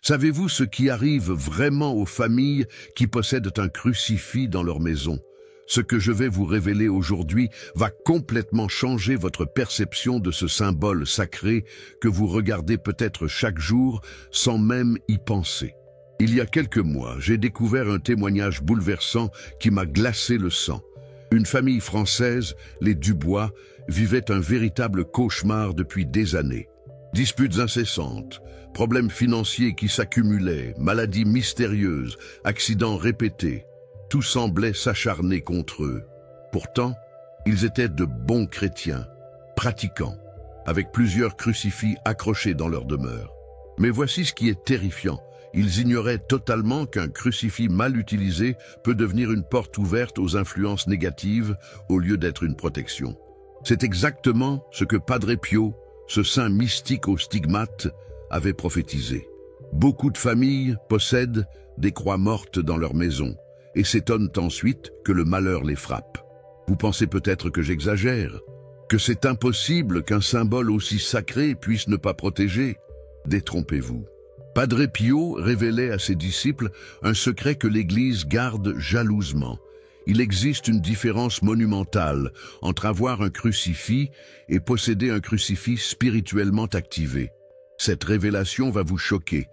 Savez-vous ce qui arrive vraiment aux familles qui possèdent un crucifix dans leur maison? Ce que je vais vous révéler aujourd'hui va complètement changer votre perception de ce symbole sacré que vous regardez peut-être chaque jour sans même y penser. Il y a quelques mois, j'ai découvert un témoignage bouleversant qui m'a glacé le sang. Une famille française, les Dubois, vivait un véritable cauchemar depuis des années. Disputes incessantes, problèmes financiers qui s'accumulaient, maladies mystérieuses, accidents répétés. Tout semblait s'acharner contre eux. Pourtant, ils étaient de bons chrétiens, pratiquants, avec plusieurs crucifix accrochés dans leur demeure. Mais voici ce qui est terrifiant. Ils ignoraient totalement qu'un crucifix mal utilisé peut devenir une porte ouverte aux influences négatives au lieu d'être une protection. C'est exactement ce que Padre Pio, ce saint mystique aux stigmates, avait prophétisé. Beaucoup de familles possèdent des croix mortes dans leur maison et s'étonnent ensuite que le malheur les frappe. Vous pensez peut-être que j'exagère, que c'est impossible qu'un symbole aussi sacré puisse ne pas protéger. Détrompez-vous. Padre Pio révélait à ses disciples un secret que l'Église garde jalousement. Il existe une différence monumentale entre avoir un crucifix et posséder un crucifix spirituellement activé. Cette révélation va vous choquer,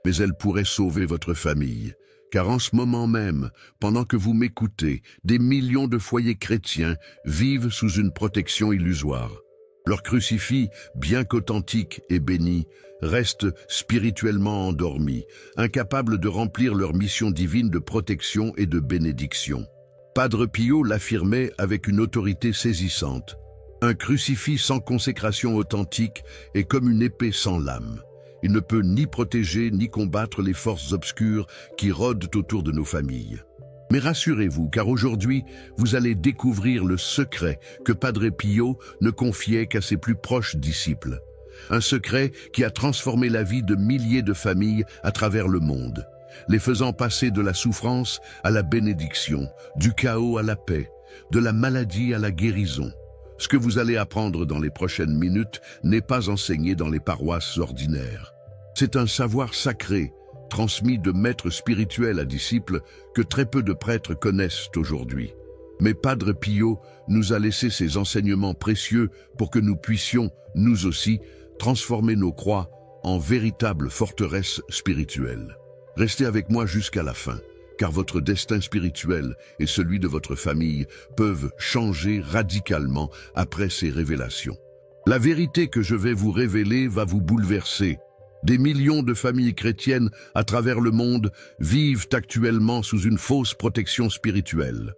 mais elle pourrait sauver votre famille. Car en ce moment même, pendant que vous m'écoutez, des millions de foyers chrétiens vivent sous une protection illusoire. Leur crucifix, bien qu'authentique et béni, reste spirituellement endormi, incapable de remplir leur mission divine de protection et de bénédiction. Padre Pio l'affirmait avec une autorité saisissante. Un crucifix sans consécration authentique est comme une épée sans lame. Il ne peut ni protéger ni combattre les forces obscures qui rôdent autour de nos familles. Mais rassurez-vous, car aujourd'hui, vous allez découvrir le secret que Padre Pio ne confiait qu'à ses plus proches disciples. Un secret qui a transformé la vie de milliers de familles à travers le monde, les faisant passer de la souffrance à la bénédiction, du chaos à la paix, de la maladie à la guérison. Ce que vous allez apprendre dans les prochaines minutes n'est pas enseigné dans les paroisses ordinaires. C'est un savoir sacré, transmis de maîtres spirituels à disciples que très peu de prêtres connaissent aujourd'hui. Mais Padre Pio nous a laissé ces enseignements précieux pour que nous puissions, nous aussi, transformer nos croix en véritables forteresses spirituelles. Restez avec moi jusqu'à la fin, car votre destin spirituel et celui de votre famille peuvent changer radicalement après ces révélations. La vérité que je vais vous révéler va vous bouleverser. Des millions de familles chrétiennes à travers le monde vivent actuellement sous une fausse protection spirituelle.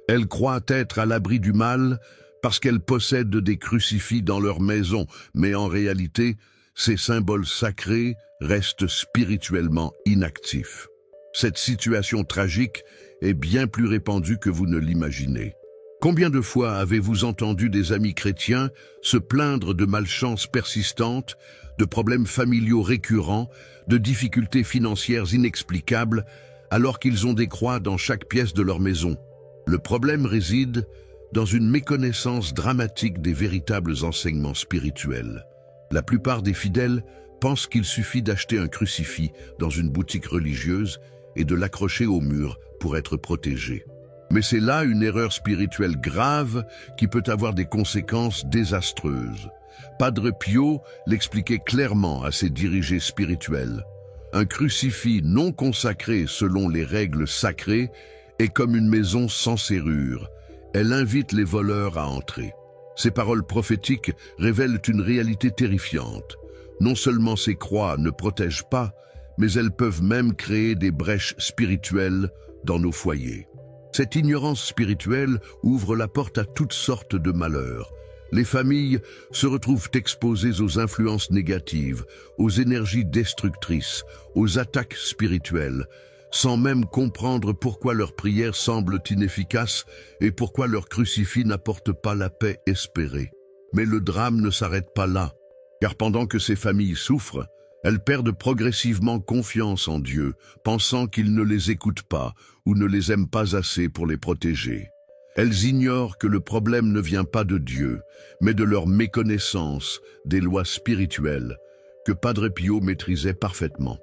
Elles croient être à l'abri du mal parce qu'elles possèdent des crucifix dans leur maison, mais en réalité, ces symboles sacrés restent spirituellement inactifs. Cette situation tragique est bien plus répandue que vous ne l'imaginez. Combien de fois avez-vous entendu des amis chrétiens se plaindre de malchances persistantes, de problèmes familiaux récurrents, de difficultés financières inexplicables, alors qu'ils ont des croix dans chaque pièce de leur maison? Le problème réside dans une méconnaissance dramatique des véritables enseignements spirituels. La plupart des fidèles pensent qu'il suffit d'acheter un crucifix dans une boutique religieuse et de l'accrocher au mur pour être protégé. Mais c'est là une erreur spirituelle grave qui peut avoir des conséquences désastreuses. Padre Pio l'expliquait clairement à ses dirigés spirituels. Un crucifix non consacré selon les règles sacrées est comme une maison sans serrure. Elle invite les voleurs à entrer. Ces paroles prophétiques révèlent une réalité terrifiante. Non seulement ces croix ne protègent pas, mais elles peuvent même créer des brèches spirituelles dans nos foyers. Cette ignorance spirituelle ouvre la porte à toutes sortes de malheurs. Les familles se retrouvent exposées aux influences négatives, aux énergies destructrices, aux attaques spirituelles, sans même comprendre pourquoi leurs prières semblent inefficaces et pourquoi leur crucifix n'apporte pas la paix espérée. Mais le drame ne s'arrête pas là, car pendant que ces familles souffrent, elles perdent progressivement confiance en Dieu, pensant qu'il ne les écoute pas ou ne les aime pas assez pour les protéger. Elles ignorent que le problème ne vient pas de Dieu, mais de leur méconnaissance des lois spirituelles que Padre Pio maîtrisait parfaitement.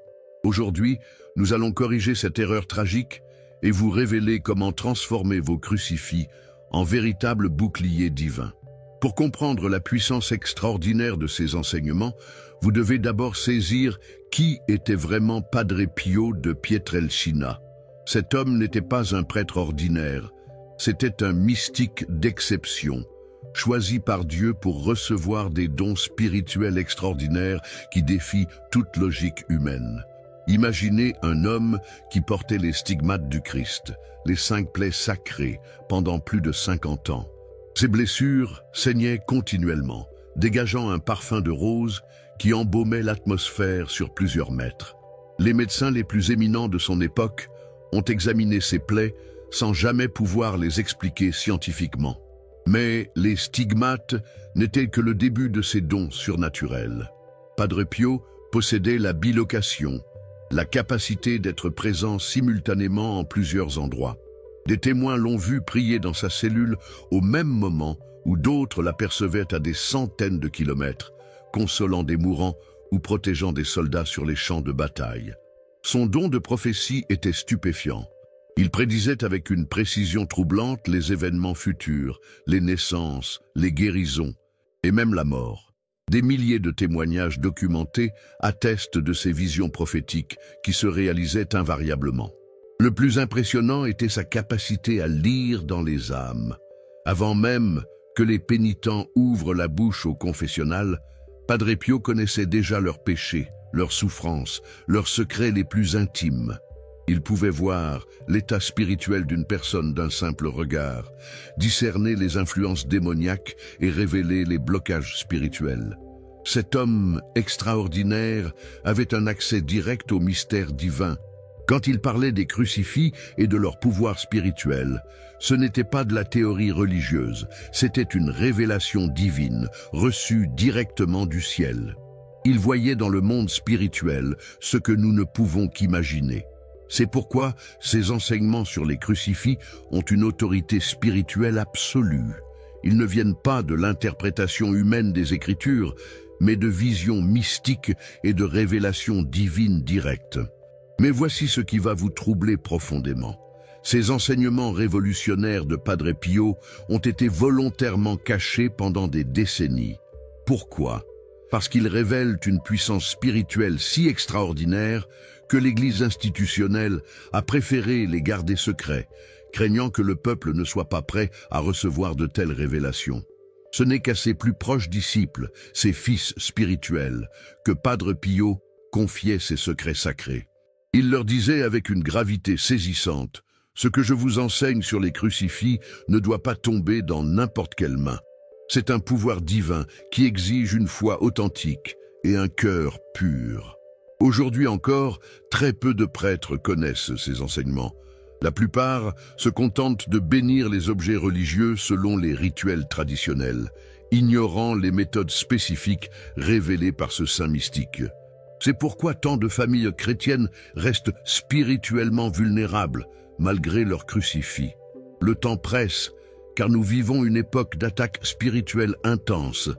Aujourd'hui, nous allons corriger cette erreur tragique et vous révéler comment transformer vos crucifix en véritables boucliers divins. Pour comprendre la puissance extraordinaire de ces enseignements, vous devez d'abord saisir qui était vraiment Padre Pio de Pietrelcina. Cet homme n'était pas un prêtre ordinaire, c'était un mystique d'exception, choisi par Dieu pour recevoir des dons spirituels extraordinaires qui défient toute logique humaine. Imaginez un homme qui portait les stigmates du Christ, les 5 plaies sacrées, pendant plus de 50 ans. Ses blessures saignaient continuellement, dégageant un parfum de rose qui embaumait l'atmosphère sur plusieurs mètres. Les médecins les plus éminents de son époque ont examiné ses plaies sans jamais pouvoir les expliquer scientifiquement. Mais les stigmates n'étaient que le début de ses dons surnaturels. Padre Pio possédait la bilocation, la capacité d'être présent simultanément en plusieurs endroits. Des témoins l'ont vu prier dans sa cellule au même moment où d'autres l'apercevaient à des centaines de kilomètres, consolant des mourants ou protégeant des soldats sur les champs de bataille. Son don de prophétie était stupéfiant. Il prédisait avec une précision troublante les événements futurs, les naissances, les guérisons et même la mort. Des milliers de témoignages documentés attestent de ces visions prophétiques qui se réalisaient invariablement. Le plus impressionnant était sa capacité à lire dans les âmes. Avant même que les pénitents ouvrent la bouche au confessionnal, Padre Pio connaissait déjà leurs péchés, leurs souffrances, leurs secrets les plus intimes. Il pouvait voir l'état spirituel d'une personne d'un simple regard, discerner les influences démoniaques et révéler les blocages spirituels. Cet homme extraordinaire avait un accès direct au mystère divin. Quand il parlait des crucifix et de leur pouvoir spirituel, ce n'était pas de la théorie religieuse, c'était une révélation divine, reçue directement du ciel. Il voyait dans le monde spirituel ce que nous ne pouvons qu'imaginer. C'est pourquoi ces enseignements sur les crucifix ont une autorité spirituelle absolue. Ils ne viennent pas de l'interprétation humaine des Écritures, mais de visions mystiques et de révélations divines directes. Mais voici ce qui va vous troubler profondément. Ces enseignements révolutionnaires de Padre Pio ont été volontairement cachés pendant des décennies. Pourquoi ? Parce qu'ils révèlent une puissance spirituelle si extraordinaire que l'Église institutionnelle a préféré les garder secrets, craignant que le peuple ne soit pas prêt à recevoir de telles révélations. Ce n'est qu'à ses plus proches disciples, ses fils spirituels, que Padre Pio confiait ses secrets sacrés. Il leur disait avec une gravité saisissante, « Ce que je vous enseigne sur les crucifix ne doit pas tomber dans n'importe quelle main. C'est un pouvoir divin qui exige une foi authentique et un cœur pur. » Aujourd'hui encore, très peu de prêtres connaissent ces enseignements. La plupart se contentent de bénir les objets religieux selon les rituels traditionnels, ignorant les méthodes spécifiques révélées par ce saint mystique. C'est pourquoi tant de familles chrétiennes restent spirituellement vulnérables, malgré leur crucifix. Le temps presse, car nous vivons une époque d'attaques spirituelles intenses.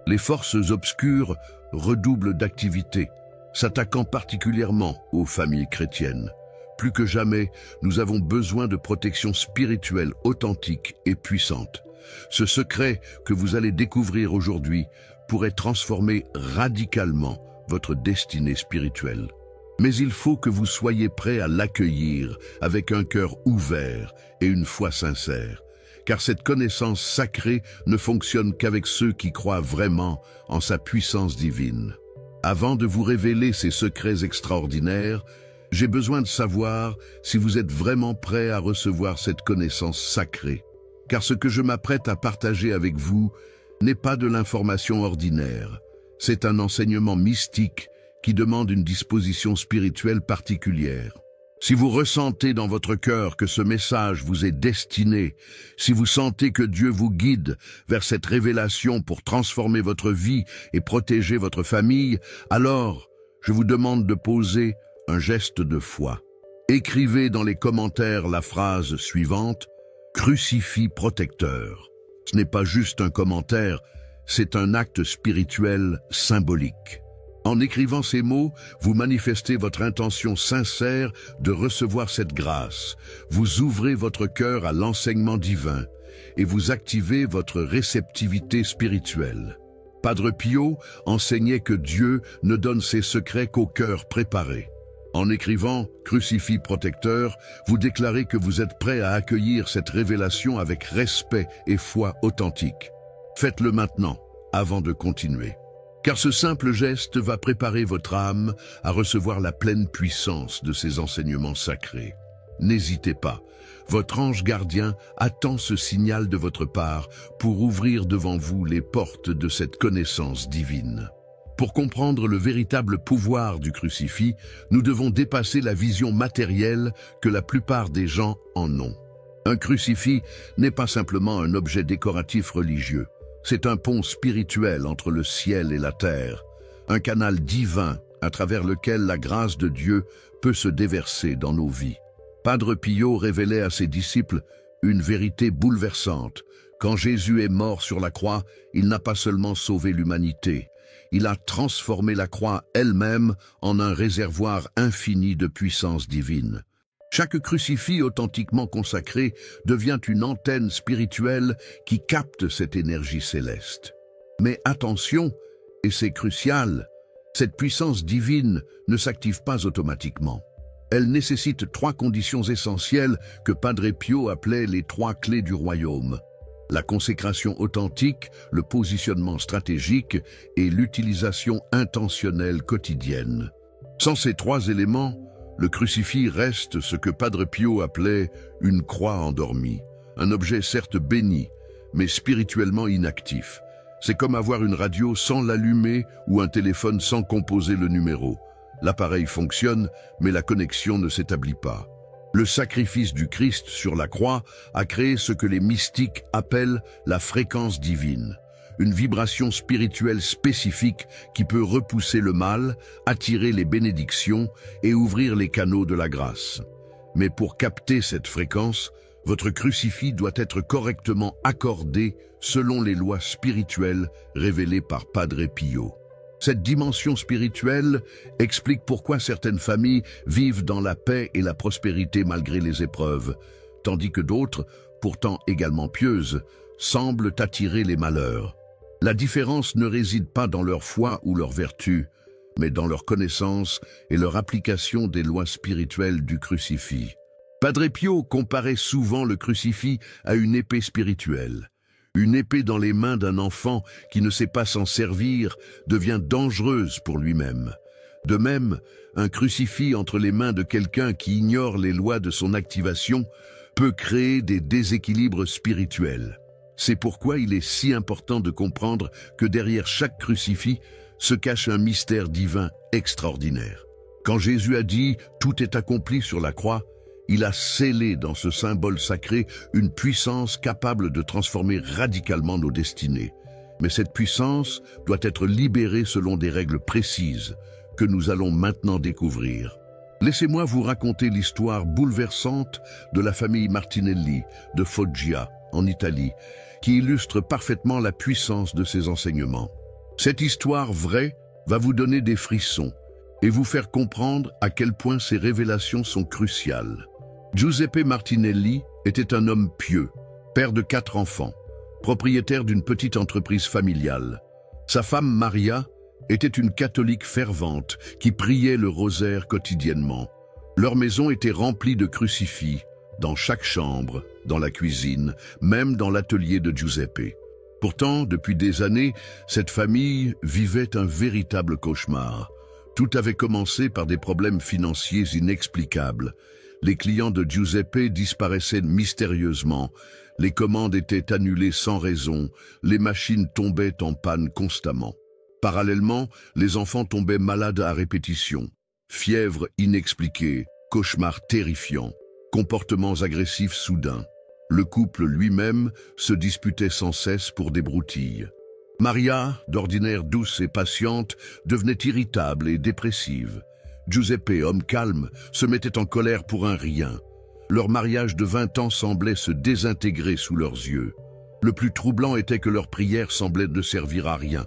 Les forces obscures redoublent d'activité, s'attaquant particulièrement aux familles chrétiennes. Plus que jamais, nous avons besoin de protection spirituelle authentique et puissante. Ce secret que vous allez découvrir aujourd'hui pourrait transformer radicalement votre destinée spirituelle. Mais il faut que vous soyez prêts à l'accueillir avec un cœur ouvert et une foi sincère, car cette connaissance sacrée ne fonctionne qu'avec ceux qui croient vraiment en sa puissance divine. Avant de vous révéler ces secrets extraordinaires, j'ai besoin de savoir si vous êtes vraiment prêt à recevoir cette connaissance sacrée. Car ce que je m'apprête à partager avec vous n'est pas de l'information ordinaire. C'est un enseignement mystique qui demande une disposition spirituelle particulière. Si vous ressentez dans votre cœur que ce message vous est destiné, si vous sentez que Dieu vous guide vers cette révélation pour transformer votre vie et protéger votre famille, alors je vous demande de poser un geste de foi. Écrivez dans les commentaires la phrase suivante, « Crucifix protecteur ». Ce n'est pas juste un commentaire, c'est un acte spirituel symbolique. En écrivant ces mots, vous manifestez votre intention sincère de recevoir cette grâce. Vous ouvrez votre cœur à l'enseignement divin et vous activez votre réceptivité spirituelle. Padre Pio enseignait que Dieu ne donne ses secrets qu'au cœur préparé. En écrivant « Crucifix protecteur », vous déclarez que vous êtes prêt à accueillir cette révélation avec respect et foi authentique. Faites-le maintenant, avant de continuer. Car ce simple geste va préparer votre âme à recevoir la pleine puissance de ces enseignements sacrés. N'hésitez pas, votre ange gardien attend ce signal de votre part pour ouvrir devant vous les portes de cette connaissance divine. Pour comprendre le véritable pouvoir du crucifix, nous devons dépasser la vision matérielle que la plupart des gens en ont. Un crucifix n'est pas simplement un objet décoratif religieux. C'est un pont spirituel entre le ciel et la terre, un canal divin à travers lequel la grâce de Dieu peut se déverser dans nos vies. Padre Pio révélait à ses disciples une vérité bouleversante. Quand Jésus est mort sur la croix, il n'a pas seulement sauvé l'humanité, il a transformé la croix elle-même en un réservoir infini de puissance divine. Chaque crucifix authentiquement consacré devient une antenne spirituelle qui capte cette énergie céleste. Mais attention, et c'est crucial, cette puissance divine ne s'active pas automatiquement. Elle nécessite 3 conditions essentielles que Padre Pio appelait les 3 clés du royaume. La consécration authentique, le positionnement stratégique et l'utilisation intentionnelle quotidienne. Sans ces 3 éléments, le crucifix reste ce que Padre Pio appelait une croix endormie, un objet certes béni, mais spirituellement inactif. C'est comme avoir une radio sans l'allumer ou un téléphone sans composer le numéro. L'appareil fonctionne, mais la connexion ne s'établit pas. Le sacrifice du Christ sur la croix a créé ce que les mystiques appellent la fréquence divine. Une vibration spirituelle spécifique qui peut repousser le mal, attirer les bénédictions et ouvrir les canaux de la grâce. Mais pour capter cette fréquence, votre crucifix doit être correctement accordé selon les lois spirituelles révélées par Padre Pio. Cette dimension spirituelle explique pourquoi certaines familles vivent dans la paix et la prospérité malgré les épreuves, tandis que d'autres, pourtant également pieuses, semblent attirer les malheurs. La différence ne réside pas dans leur foi ou leur vertu, mais dans leur connaissance et leur application des lois spirituelles du crucifix. Padre Pio comparait souvent le crucifix à une épée spirituelle. Une épée dans les mains d'un enfant qui ne sait pas s'en servir devient dangereuse pour lui-même. De même, un crucifix entre les mains de quelqu'un qui ignore les lois de son activation peut créer des déséquilibres spirituels. C'est pourquoi il est si important de comprendre que derrière chaque crucifix se cache un mystère divin extraordinaire. Quand Jésus a dit « Tout est accompli sur la croix », il a scellé dans ce symbole sacré une puissance capable de transformer radicalement nos destinées. Mais cette puissance doit être libérée selon des règles précises que nous allons maintenant découvrir. Laissez-moi vous raconter l'histoire bouleversante de la famille Martinelli de Foggia, en Italie, qui illustre parfaitement la puissance de ces enseignements. Cette histoire vraie va vous donner des frissons et vous faire comprendre à quel point ces révélations sont cruciales. Giuseppe Martinelli était un homme pieux, père de 4 enfants, propriétaire d'une petite entreprise familiale. Sa femme Maria était une catholique fervente qui priait le rosaire quotidiennement. Leur maison était remplie de crucifix, dans chaque chambre, dans la cuisine, même dans l'atelier de Giuseppe. Pourtant, depuis des années, cette famille vivait un véritable cauchemar. Tout avait commencé par des problèmes financiers inexplicables. Les clients de Giuseppe disparaissaient mystérieusement, les commandes étaient annulées sans raison, les machines tombaient en panne constamment. Parallèlement, les enfants tombaient malades à répétition. Fièvre inexpliquée, cauchemars terrifiants, comportements agressifs soudains. Le couple lui-même se disputait sans cesse pour des broutilles. Maria, d'ordinaire douce et patiente, devenait irritable et dépressive. Giuseppe, homme calme, se mettait en colère pour un rien. Leur mariage de 20 ans semblait se désintégrer sous leurs yeux. Le plus troublant était que leur prière semblait ne servir à rien.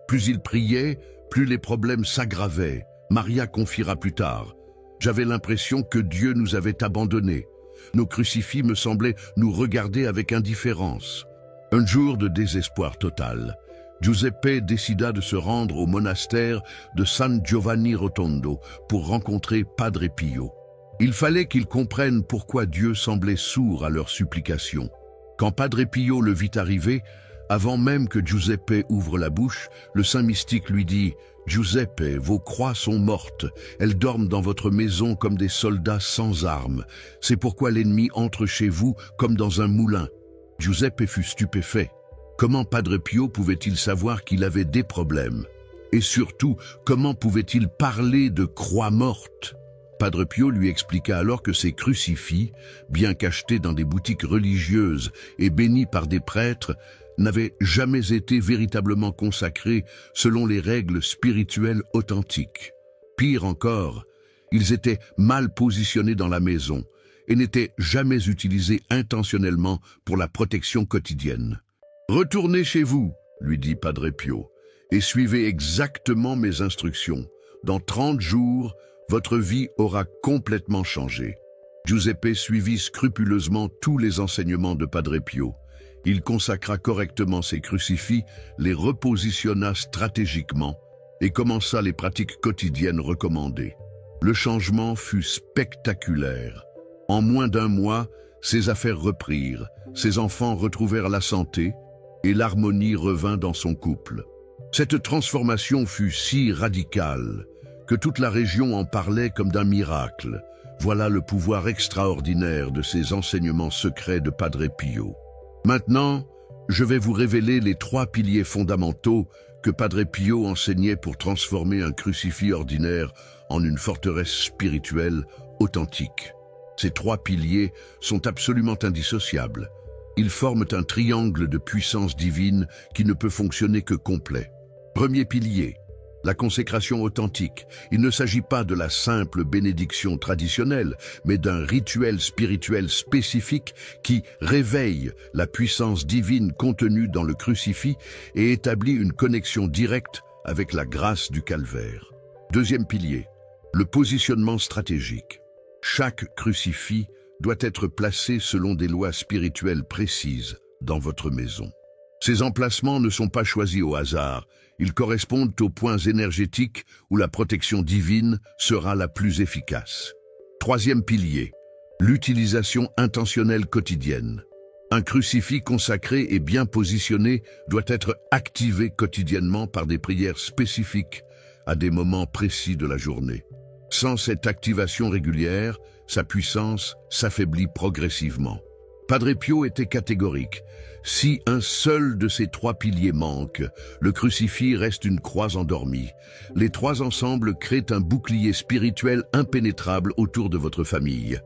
Plus ils priaient, Plus les problèmes s'aggravaient, Maria confiera plus tard. J'avais l'impression que Dieu nous avait abandonnés. Nos crucifix me semblaient nous regarder avec indifférence. Un jour de désespoir total, Giuseppe décida de se rendre au monastère de San Giovanni Rotondo pour rencontrer Padre Pio. Il fallait qu'ils comprennent pourquoi Dieu semblait sourd à leurs supplications. Quand Padre Pio le vit arriver, avant même que Giuseppe ouvre la bouche, le saint mystique lui dit « Giuseppe, vos croix sont mortes, elles dorment dans votre maison comme des soldats sans armes. C'est pourquoi l'ennemi entre chez vous comme dans un moulin. » Giuseppe fut stupéfait. Comment Padre Pio pouvait-il savoir qu'il avait des problèmes? Et surtout, comment pouvait-il parler de croix mortes? Padre Pio lui expliqua alors que ces crucifix, bien qu'achetés dans des boutiques religieuses et bénis par des prêtres, n'avaient jamais été véritablement consacrés selon les règles spirituelles authentiques. Pire encore, ils étaient mal positionnés dans la maison et n'étaient jamais utilisés intentionnellement pour la protection quotidienne. « Retournez chez vous, » lui dit Padre Pio, « et suivez exactement mes instructions. Dans 30 jours, votre vie aura complètement changé. » Giuseppe suivit scrupuleusement tous les enseignements de Padre Pio. Il consacra correctement ses crucifix, les repositionna stratégiquement et commença les pratiques quotidiennes recommandées. Le changement fut spectaculaire. En moins d'un mois, ses affaires reprirent, ses enfants retrouvèrent la santé et l'harmonie revint dans son couple. Cette transformation fut si radicale que toute la région en parlait comme d'un miracle. Voilà le pouvoir extraordinaire de ces enseignements secrets de Padre Pio. Maintenant, je vais vous révéler les 3 piliers fondamentaux que Padre Pio enseignait pour transformer un crucifix ordinaire en une forteresse spirituelle authentique. Ces 3 piliers sont absolument indissociables. Ils forment un triangle de puissance divine qui ne peut fonctionner que complet. Premier pilier, la consécration authentique. Il ne s'agit pas de la simple bénédiction traditionnelle, mais d'un rituel spirituel spécifique qui réveille la puissance divine contenue dans le crucifix et établit une connexion directe avec la grâce du calvaire. Deuxième pilier, le positionnement stratégique. Chaque crucifix doit être placé selon des lois spirituelles précises dans votre maison. Ces emplacements ne sont pas choisis au hasard. Ils correspondent aux points énergétiques où la protection divine sera la plus efficace. Troisième pilier, l'utilisation intentionnelle quotidienne. Un crucifix consacré et bien positionné doit être activé quotidiennement par des prières spécifiques à des moments précis de la journée. Sans cette activation régulière, sa puissance s'affaiblit progressivement. Padre Pio était catégorique. Si un seul de ces 3 piliers manque, le crucifix reste une croix endormie. Les 3 ensemble créent un bouclier spirituel impénétrable autour de votre famille.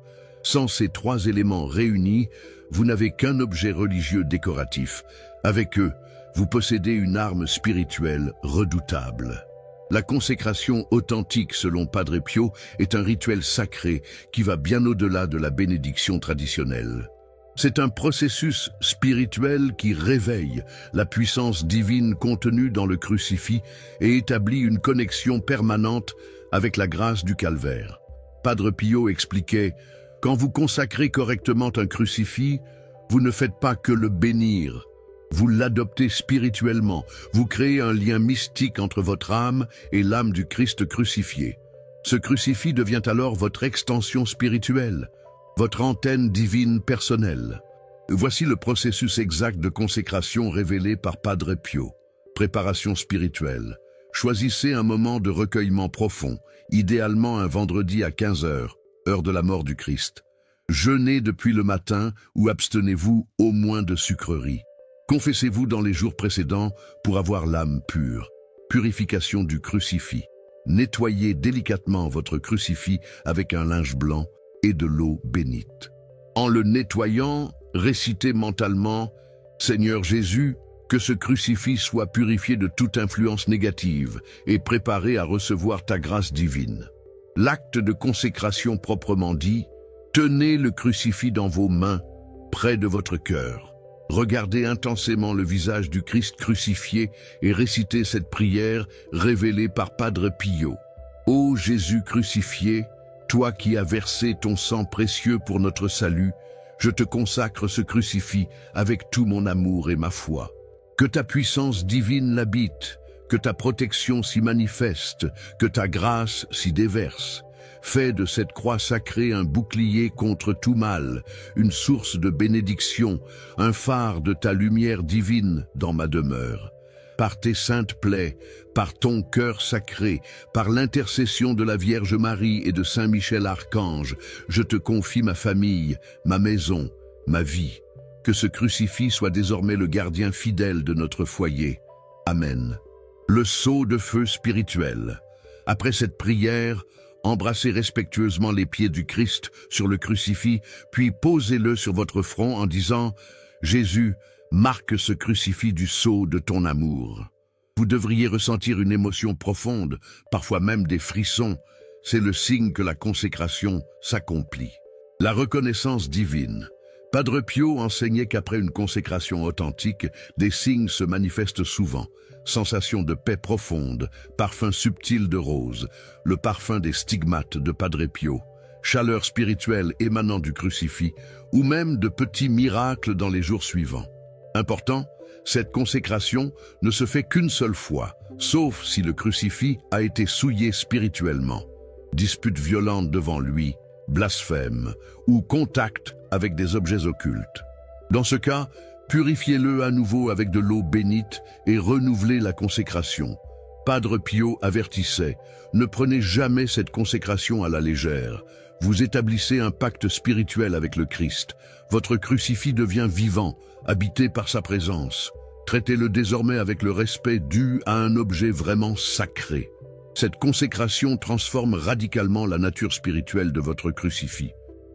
Sans ces 3 éléments réunis, vous n'avez qu'un objet religieux décoratif. Avec eux, vous possédez une arme spirituelle redoutable. La consécration authentique, selon Padre Pio, est un rituel sacré qui va bien au-delà de la bénédiction traditionnelle. C'est un processus spirituel qui réveille la puissance divine contenue dans le crucifix et établit une connexion permanente avec la grâce du calvaire. Padre Pio expliquait « Quand vous consacrez correctement un crucifix, vous ne faites pas que le bénir. Vous l'adoptez spirituellement, vous créez un lien mystique entre votre âme et l'âme du Christ crucifié. Ce crucifix devient alors votre extension spirituelle, votre antenne divine personnelle. Voici le processus exact de consécration révélé par Padre Pio. Préparation spirituelle. Choisissez un moment de recueillement profond, idéalement un vendredi à 15 h, heure de la mort du Christ. Jeûnez depuis le matin ou abstenez-vous au moins de sucreries. Confessez-vous dans les jours précédents pour avoir l'âme pure. Purification du crucifix. Nettoyez délicatement votre crucifix avec un linge blanc et de l'eau bénite. En le nettoyant, récitez mentalement « Seigneur Jésus, que ce crucifix soit purifié de toute influence négative et préparé à recevoir ta grâce divine. » L'acte de consécration proprement dit, tenez le crucifix dans vos mains, près de votre cœur. Regardez intensément le visage du Christ crucifié et récitez cette prière révélée par Padre Pio. Ô Jésus crucifié, toi qui as versé ton sang précieux pour notre salut, je te consacre ce crucifix avec tout mon amour et ma foi. Que ta puissance divine l'habite, que ta protection s'y manifeste, que ta grâce s'y déverse. Fais de cette croix sacrée un bouclier contre tout mal, une source de bénédiction, un phare de ta lumière divine dans ma demeure. Par tes saintes plaies, par ton cœur sacré, par l'intercession de la Vierge Marie et de Saint Michel Archange, je te confie ma famille, ma maison, ma vie. Que ce crucifix soit désormais le gardien fidèle de notre foyer. Amen. Le sceau de feu spirituel. Après cette prière, embrassez respectueusement les pieds du Christ sur le crucifix, puis posez-le sur votre front en disant « Jésus, marque ce crucifix du sceau de ton amour ». Vous devriez ressentir une émotion profonde, parfois même des frissons. C'est le signe que la consécration s'accomplit. La reconnaissance divine. Padre Pio enseignait qu'après une consécration authentique, des signes se manifestent souvent. Sensation de paix profonde, parfum subtil de rose, le parfum des stigmates de Padre Pio, chaleur spirituelle émanant du crucifix, ou même de petits miracles dans les jours suivants. Important, cette consécration ne se fait qu'une seule fois, sauf si le crucifix a été souillé spirituellement. Dispute violente devant lui, blasphème ou contact avec des objets occultes. Dans ce cas, purifiez-le à nouveau avec de l'eau bénite et renouvelez la consécration. Padre Pio avertissait, ne prenez jamais cette consécration à la légère. Vous établissez un pacte spirituel avec le Christ. Votre crucifix devient vivant, habité par sa présence. Traitez-le désormais avec le respect dû à un objet vraiment sacré. Cette consécration transforme radicalement la nature spirituelle de votre crucifix.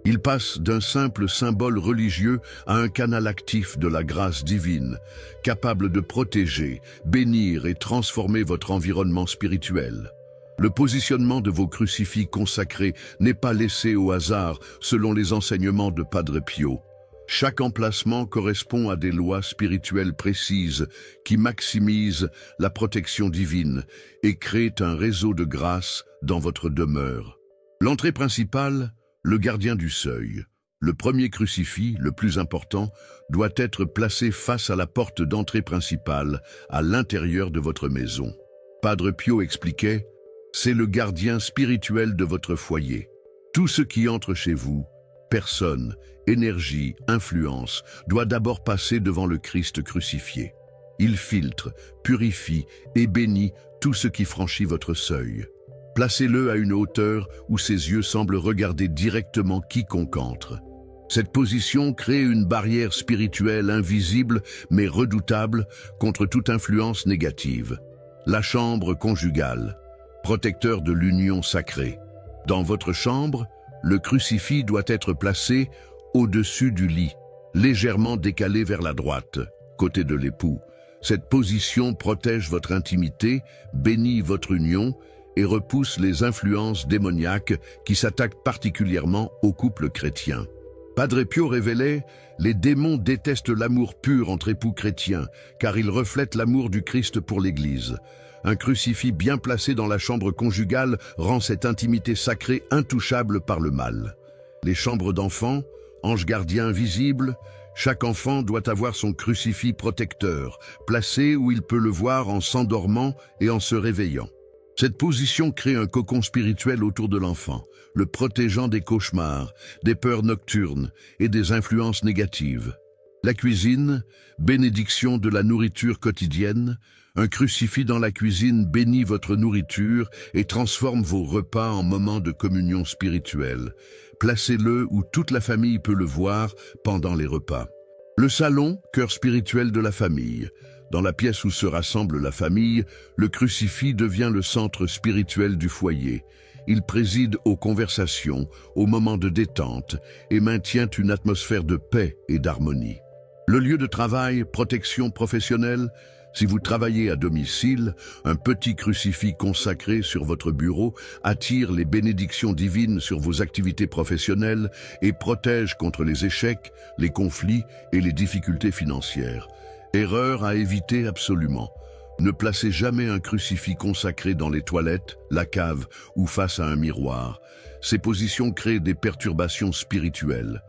Il passe d'un simple symbole religieux à un canal actif de la grâce divine, capable de protéger, bénir et transformer votre environnement spirituel. Le positionnement de vos crucifix consacrés n'est pas laissé au hasard selon les enseignements de Padre Pio. Chaque emplacement correspond à des lois spirituelles précises qui maximisent la protection divine et créent un réseau de grâce dans votre demeure. L'entrée principale, le gardien du seuil. Le premier crucifix, le plus important, doit être placé face à la porte d'entrée principale, à l'intérieur de votre maison. Padre Pio expliquait, c'est le gardien spirituel de votre foyer. Tout ce qui entre chez vous, personne, énergie, influence, doit d'abord passer devant le Christ crucifié. Il filtre, purifie et bénit tout ce qui franchit votre seuil. Placez-le à une hauteur où ses yeux semblent regarder directement quiconque entre. Cette position crée une barrière spirituelle invisible mais redoutable contre toute influence négative. La chambre conjugale, protecteur de l'union sacrée. Dans votre chambre, le crucifix doit être placé au-dessus du lit, légèrement décalé vers la droite, côté de l'époux. Cette position protège votre intimité, bénit votre union et repousse les influences démoniaques qui s'attaquent particulièrement aux couples chrétiens. Padre Pio révélait, les démons détestent l'amour pur entre époux chrétiens, car il reflète l'amour du Christ pour l'Église. Un crucifix bien placé dans la chambre conjugale rend cette intimité sacrée intouchable par le mal. Les chambres d'enfants, anges gardiens visibles, chaque enfant doit avoir son crucifix protecteur, placé où il peut le voir en s'endormant et en se réveillant. Cette position crée un cocon spirituel autour de l'enfant, le protégeant des cauchemars, des peurs nocturnes et des influences négatives. La cuisine, bénédiction de la nourriture quotidienne. Un crucifix dans la cuisine bénit votre nourriture et transforme vos repas en moments de communion spirituelle. Placez-le où toute la famille peut le voir pendant les repas. Le salon, cœur spirituel de la famille. Dans la pièce où se rassemble la famille, le crucifix devient le centre spirituel du foyer. Il préside aux conversations, aux moments de détente et maintient une atmosphère de paix et d'harmonie. Le lieu de travail, protection professionnelle, Si vous travaillez à domicile, un petit crucifix consacré sur votre bureau attire les bénédictions divines sur vos activités professionnelles et protège contre les échecs, les conflits et les difficultés financières. Erreur à éviter absolument. Ne placez jamais un crucifix consacré dans les toilettes, la cave ou face à un miroir. Ces positions créent des perturbations spirituelles.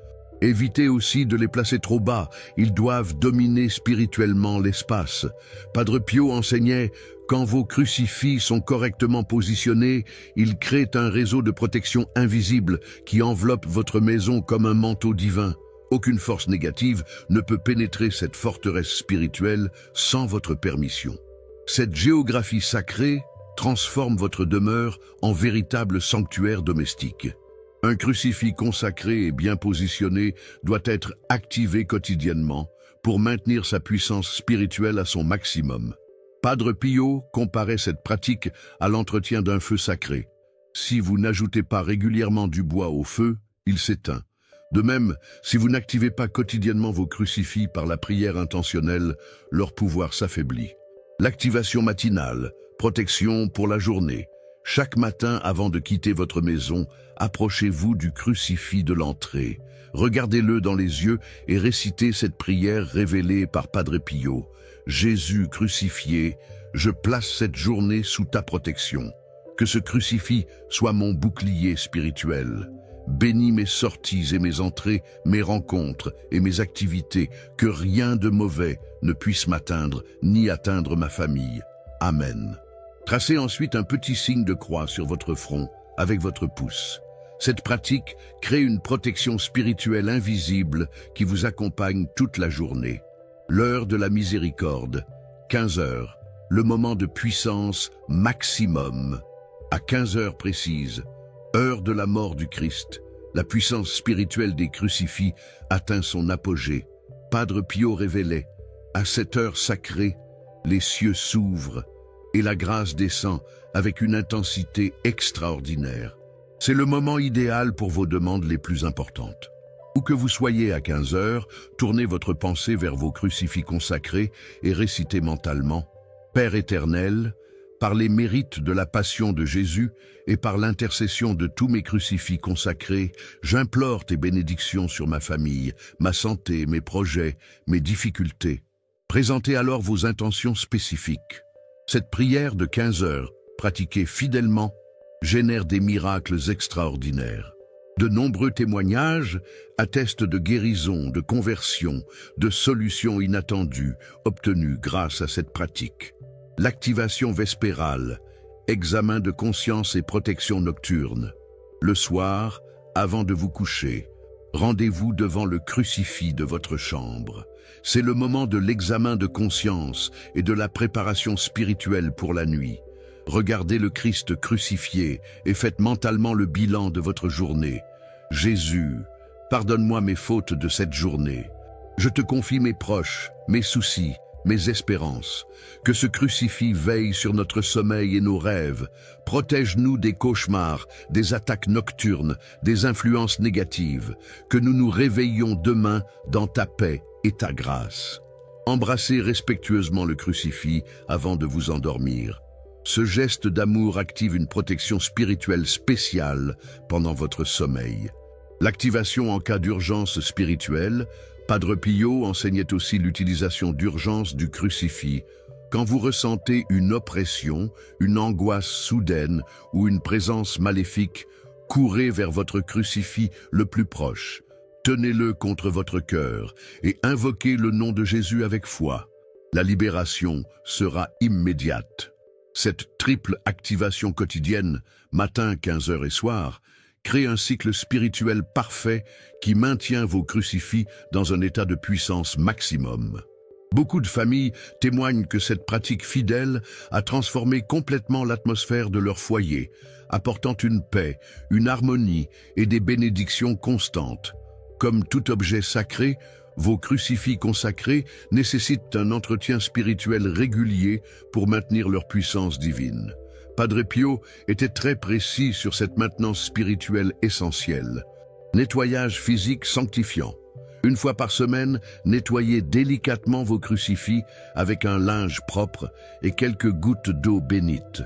Évitez aussi de les placer trop bas, ils doivent dominer spirituellement l'espace. Padre Pio enseignait, quand vos crucifix sont correctement positionnés, ils créent un réseau de protection invisible qui enveloppe votre maison comme un manteau divin. Aucune force négative ne peut pénétrer cette forteresse spirituelle sans votre permission. Cette géographie sacrée transforme votre demeure en véritable sanctuaire domestique. Un crucifix consacré et bien positionné doit être activé quotidiennement pour maintenir sa puissance spirituelle à son maximum. Padre Pio comparait cette pratique à l'entretien d'un feu sacré. Si vous n'ajoutez pas régulièrement du bois au feu, il s'éteint. De même, si vous n'activez pas quotidiennement vos crucifix par la prière intentionnelle, leur pouvoir s'affaiblit. L'activation matinale, protection pour la journée. Chaque matin, avant de quitter votre maison, approchez-vous du crucifix de l'entrée. Regardez-le dans les yeux et récitez cette prière révélée par Padre Pio. Jésus crucifié, je place cette journée sous ta protection. Que ce crucifix soit mon bouclier spirituel. Bénis mes sorties et mes entrées, mes rencontres et mes activités, que rien de mauvais ne puisse m'atteindre ni atteindre ma famille. Amen. Tracez ensuite un petit signe de croix sur votre front avec votre pouce. Cette pratique crée une protection spirituelle invisible qui vous accompagne toute la journée. L'heure de la miséricorde, 15 heures, le moment de puissance maximum. À 15 heures précises, heure de la mort du Christ, la puissance spirituelle des crucifix atteint son apogée. Padre Pio révélait, à cette heure sacrée, les cieux s'ouvrent et la grâce descend avec une intensité extraordinaire. C'est le moment idéal pour vos demandes les plus importantes. Où que vous soyez à 15 heures, tournez votre pensée vers vos crucifix consacrés et récitez mentalement « Père éternel, par les mérites de la passion de Jésus et par l'intercession de tous mes crucifix consacrés, j'implore tes bénédictions sur ma famille, ma santé, mes projets, mes difficultés. » Présentez alors vos intentions spécifiques. Cette prière de 15 heures, pratiquée fidèlement, génère des miracles extraordinaires. De nombreux témoignages attestent de guérisons, de conversions, de solutions inattendues obtenues grâce à cette pratique. L'activation vespérale, examen de conscience et protection nocturne. Le soir, avant de vous coucher, rendez-vous devant le crucifix de votre chambre. C'est le moment de l'examen de conscience et de la préparation spirituelle pour la nuit. Regardez le Christ crucifié et faites mentalement le bilan de votre journée. Jésus, pardonne-moi mes fautes de cette journée. Je te confie mes proches, mes soucis, mes espérances. Que ce crucifix veille sur notre sommeil et nos rêves. Protège-nous des cauchemars, des attaques nocturnes, des influences négatives. Que nous nous réveillions demain dans ta paix et ta grâce. Embrassez respectueusement le crucifix avant de vous endormir. Ce geste d'amour active une protection spirituelle spéciale pendant votre sommeil. L'activation en cas d'urgence spirituelle. Padre Pio enseignait aussi l'utilisation d'urgence du crucifix. Quand vous ressentez une oppression, une angoisse soudaine ou une présence maléfique, courez vers votre crucifix le plus proche. Tenez-le contre votre cœur et invoquez le nom de Jésus avec foi. La libération sera immédiate. Cette triple activation quotidienne, matin, 15 heures et soir, crée un cycle spirituel parfait qui maintient vos crucifix dans un état de puissance maximum. Beaucoup de familles témoignent que cette pratique fidèle a transformé complètement l'atmosphère de leur foyer, apportant une paix, une harmonie et des bénédictions constantes. Comme tout objet sacré, vos crucifix consacrés nécessitent un entretien spirituel régulier pour maintenir leur puissance divine. Padre Pio était très précis sur cette maintenance spirituelle essentielle. Nettoyage physique sanctifiant. Une fois par semaine, nettoyez délicatement vos crucifix avec un linge propre et quelques gouttes d'eau bénite.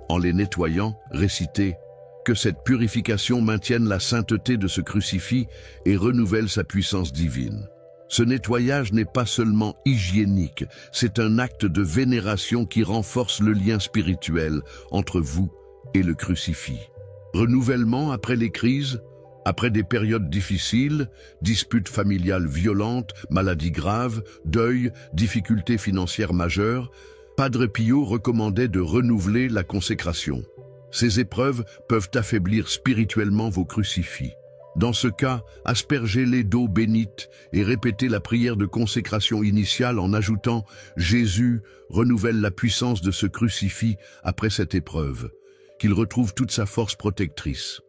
En les nettoyant, récitez « Que cette purification maintienne la sainteté de ce crucifix et renouvelle sa puissance divine ». Ce nettoyage n'est pas seulement hygiénique, c'est un acte de vénération qui renforce le lien spirituel entre vous et le crucifix. Renouvellement après les crises, après des périodes difficiles, disputes familiales violentes, maladies graves, deuil, difficultés financières majeures, Padre Pio recommandait de renouveler la consécration. Ces épreuves peuvent affaiblir spirituellement vos crucifix. Dans ce cas, aspergez-les d'eau bénite et répétez la prière de consécration initiale en ajoutant « Jésus renouvelle la puissance de ce crucifix après cette épreuve, qu'il retrouve toute sa force protectrice ».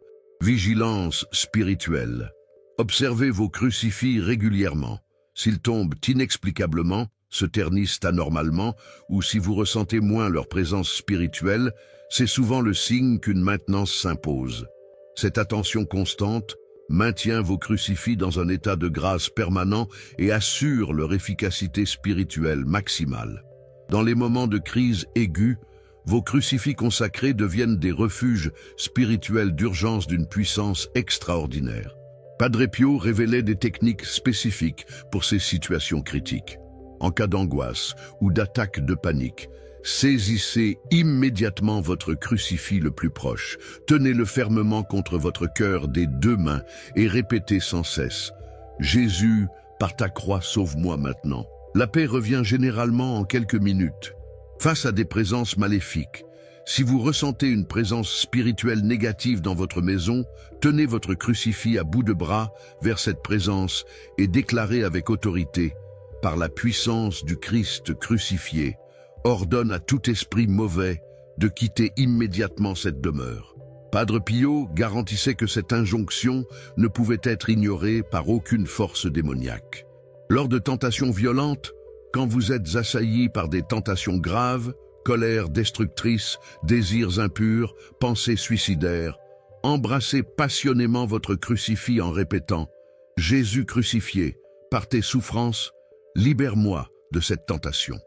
Vigilance spirituelle. Observez vos crucifix régulièrement. S'ils tombent inexplicablement, se ternissent anormalement, ou si vous ressentez moins leur présence spirituelle, c'est souvent le signe qu'une maintenance s'impose. Cette attention constante maintient vos crucifix dans un état de grâce permanent et assure leur efficacité spirituelle maximale. Dans les moments de crise aiguë, vos crucifix consacrés deviennent des refuges spirituels d'urgence d'une puissance extraordinaire. Padre Pio révélait des techniques spécifiques pour ces situations critiques. En cas d'angoisse ou d'attaque de panique, saisissez immédiatement votre crucifix le plus proche, tenez-le fermement contre votre cœur des deux mains et répétez sans cesse « Jésus, par ta croix, sauve-moi maintenant ». La paix revient généralement en quelques minutes. Face à des présences maléfiques, si vous ressentez une présence spirituelle négative dans votre maison, tenez votre crucifix à bout de bras vers cette présence et déclarez avec autorité « Par la puissance du Christ crucifié, ordonne à tout esprit mauvais de quitter immédiatement cette demeure. » Padre Pio garantissait que cette injonction ne pouvait être ignorée par aucune force démoniaque. Lors de tentations violentes, quand vous êtes assailli par des tentations graves, colère destructrice, désirs impurs, pensées suicidaires, embrassez passionnément votre crucifix en répétant « Jésus crucifié, par tes souffrances, libère-moi de cette tentation ».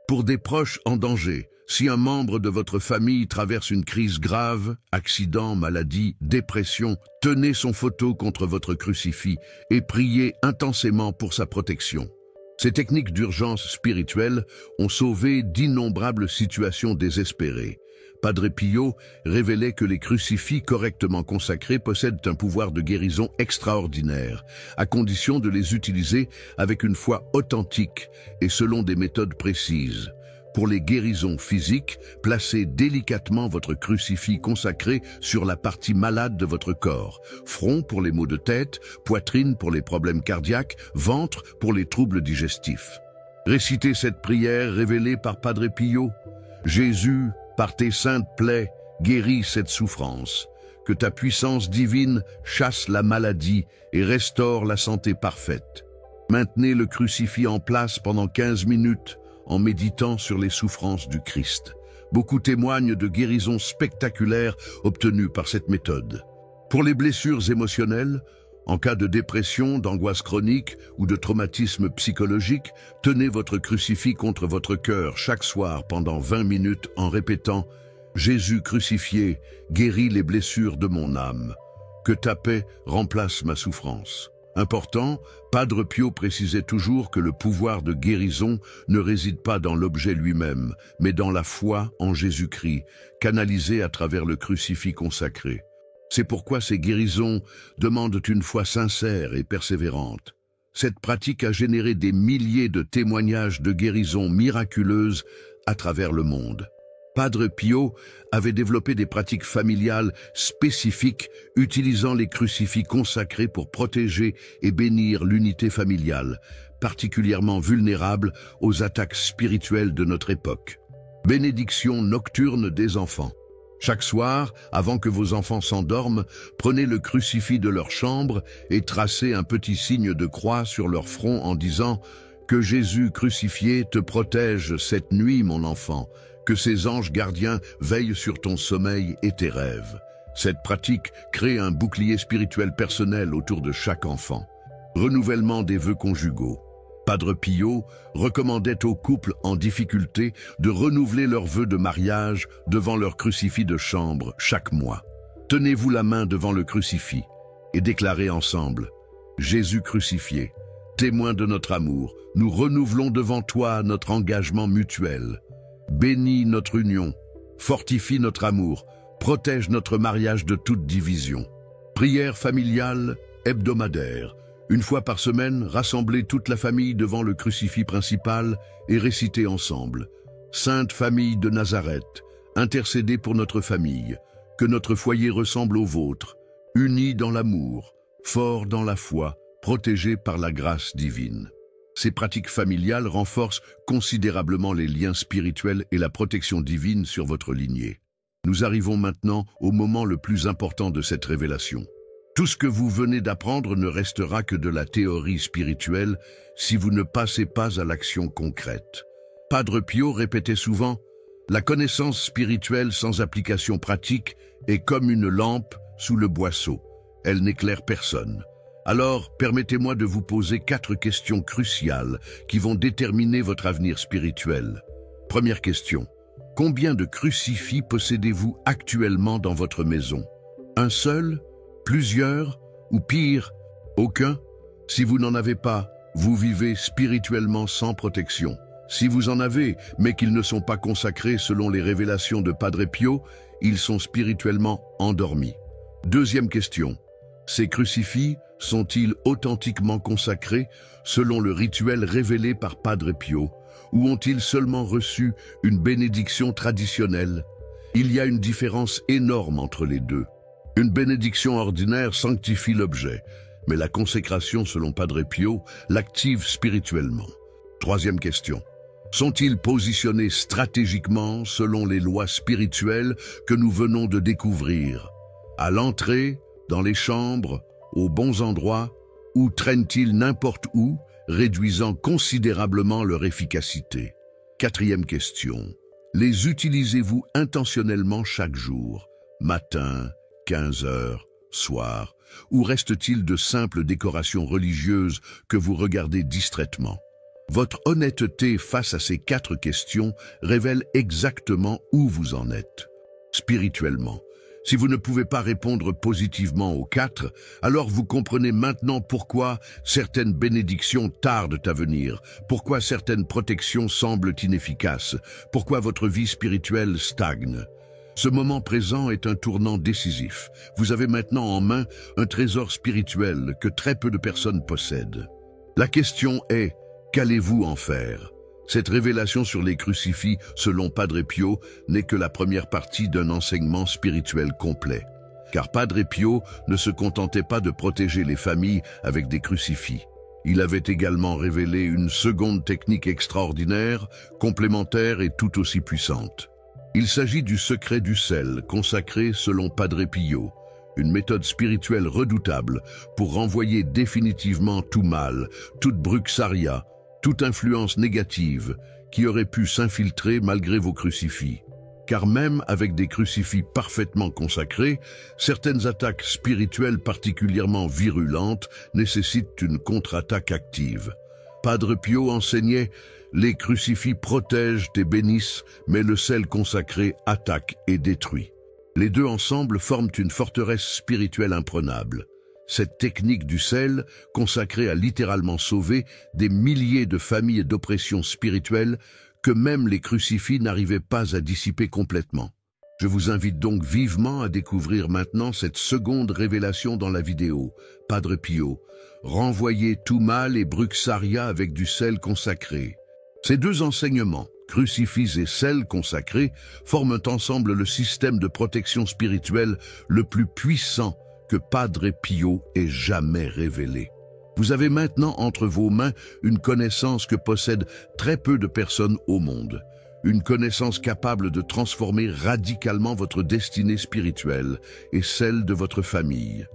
Pour des proches en danger, si un membre de votre famille traverse une crise grave, accident, maladie, dépression, tenez son photo contre votre crucifix et priez intensément pour sa protection. Ces techniques d'urgence spirituelle ont sauvé d'innombrables situations désespérées. Padre Pio révélait que les crucifix correctement consacrés possèdent un pouvoir de guérison extraordinaire, à condition de les utiliser avec une foi authentique et selon des méthodes précises. Pour les guérisons physiques, placez délicatement votre crucifix consacré sur la partie malade de votre corps. Front pour les maux de tête, poitrine pour les problèmes cardiaques, ventre pour les troubles digestifs. Récitez cette prière révélée par Padre Pio. Jésus, par tes saintes plaies, guéris cette souffrance. Que ta puissance divine chasse la maladie et restaure la santé parfaite. Maintenez le crucifix en place pendant 15 minutes en méditant sur les souffrances du Christ. Beaucoup témoignent de guérisons spectaculaires obtenues par cette méthode. Pour les blessures émotionnelles, en cas de dépression, d'angoisse chronique ou de traumatisme psychologique, tenez votre crucifix contre votre cœur chaque soir pendant 20 minutes en répétant « Jésus crucifié, guéris les blessures de mon âme. Que ta paix remplace ma souffrance. » Important, Padre Pio précisait toujours que le pouvoir de guérison ne réside pas dans l'objet lui-même, mais dans la foi en Jésus-Christ, canalisée à travers le crucifix consacré. C'est pourquoi ces guérisons demandent une foi sincère et persévérante. Cette pratique a généré des milliers de témoignages de guérisons miraculeuses à travers le monde. Padre Pio avait développé des pratiques familiales spécifiques utilisant les crucifix consacrés pour protéger et bénir l'unité familiale, particulièrement vulnérable aux attaques spirituelles de notre époque. Bénédiction nocturne des enfants. Chaque soir, avant que vos enfants s'endorment, prenez le crucifix de leur chambre et tracez un petit signe de croix sur leur front en disant « Que Jésus crucifié te protège cette nuit, mon enfant ». Que ces anges gardiens veillent sur ton sommeil et tes rêves. Cette pratique crée un bouclier spirituel personnel autour de chaque enfant. Renouvellement des vœux conjugaux. Padre Pio recommandait aux couples en difficulté de renouveler leurs vœux de mariage devant leur crucifix de chambre chaque mois. Tenez-vous la main devant le crucifix et déclarez ensemble: Jésus crucifié, témoin de notre amour, nous renouvelons devant toi notre engagement mutuel. Bénis notre union, fortifie notre amour, protège notre mariage de toute division. Prière familiale hebdomadaire. Une fois par semaine, rassemblez toute la famille devant le crucifix principal et récitez ensemble: Sainte Famille de Nazareth, intercédez pour notre famille, que notre foyer ressemble au vôtre, unis dans l'amour, forts dans la foi, protégés par la grâce divine. Ces pratiques familiales renforcent considérablement les liens spirituels et la protection divine sur votre lignée. Nous arrivons maintenant au moment le plus important de cette révélation. Tout ce que vous venez d'apprendre ne restera que de la théorie spirituelle si vous ne passez pas à l'action concrète. Padre Pio répétait souvent: la connaissance spirituelle sans application pratique est comme une lampe sous le boisseau. Elle n'éclaire personne. Alors, permettez-moi de vous poser 4 questions cruciales qui vont déterminer votre avenir spirituel. Première question. Combien de crucifix possédez-vous actuellement dans votre maison? Un seul? Plusieurs? Ou pire, aucun? Si vous n'en avez pas, vous vivez spirituellement sans protection. Si vous en avez, mais qu'ils ne sont pas consacrés selon les révélations de Padre Pio, ils sont spirituellement endormis. Deuxième question. Ces crucifix sont-ils authentiquement consacrés selon le rituel révélé par Padre Pio, ou ont-ils seulement reçu une bénédiction traditionnelle? Il y a une différence énorme entre les deux. Une bénédiction ordinaire sanctifie l'objet, mais la consécration selon Padre Pio l'active spirituellement. Troisième question. Sont-ils positionnés stratégiquement selon les lois spirituelles que nous venons de découvrir? À l'entrée, dans les chambres, aux bons endroits, ou traînent-ils n'importe où, réduisant considérablement leur efficacité? Quatrième question. Les utilisez-vous intentionnellement chaque jour, matin, 15 heures, soir, ou reste-t-il de simples décorations religieuses que vous regardez distraitement? Votre honnêteté face à ces 4 questions révèle exactement où vous en êtes. Spirituellement, si vous ne pouvez pas répondre positivement aux 4, alors vous comprenez maintenant pourquoi certaines bénédictions tardent à venir, pourquoi certaines protections semblent inefficaces, pourquoi votre vie spirituelle stagne. Ce moment présent est un tournant décisif. Vous avez maintenant en main un trésor spirituel que très peu de personnes possèdent. La question est: qu'allez-vous en faire? Cette révélation sur les crucifix, selon Padre Pio, n'est que la première partie d'un enseignement spirituel complet. Car Padre Pio ne se contentait pas de protéger les familles avec des crucifix. Il avait également révélé une seconde technique extraordinaire, complémentaire et tout aussi puissante. Il s'agit du secret du sel, consacré selon Padre Pio, une méthode spirituelle redoutable pour renvoyer définitivement tout mal, toute bruxaria, toute influence négative qui aurait pu s'infiltrer malgré vos crucifix. Car même avec des crucifix parfaitement consacrés, certaines attaques spirituelles particulièrement virulentes nécessitent une contre-attaque active. Padre Pio enseignait: les crucifix protègent et bénissent, mais le sel consacré attaque et détruit. Les deux ensemble forment une forteresse spirituelle imprenable. Cette technique du sel, consacrée a littéralement sauvé des milliers de familles d'oppression spirituelle que même les crucifix n'arrivaient pas à dissiper complètement. Je vous invite donc vivement à découvrir maintenant cette seconde révélation dans la vidéo. Padre Pio, renvoyez tout mal et bruxaria avec du sel consacré. Ces deux enseignements, crucifix et sel consacré, forment ensemble le système de protection spirituelle le plus puissant que Padre Pio ait jamais révélé. Vous avez maintenant entre vos mains une connaissance que possèdent très peu de personnes au monde. Une connaissance capable de transformer radicalement votre destinée spirituelle et celle de votre famille.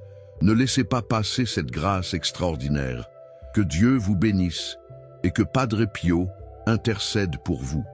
Ne laissez pas passer cette grâce extraordinaire. Que Dieu vous bénisse et que Padre Pio intercède pour vous.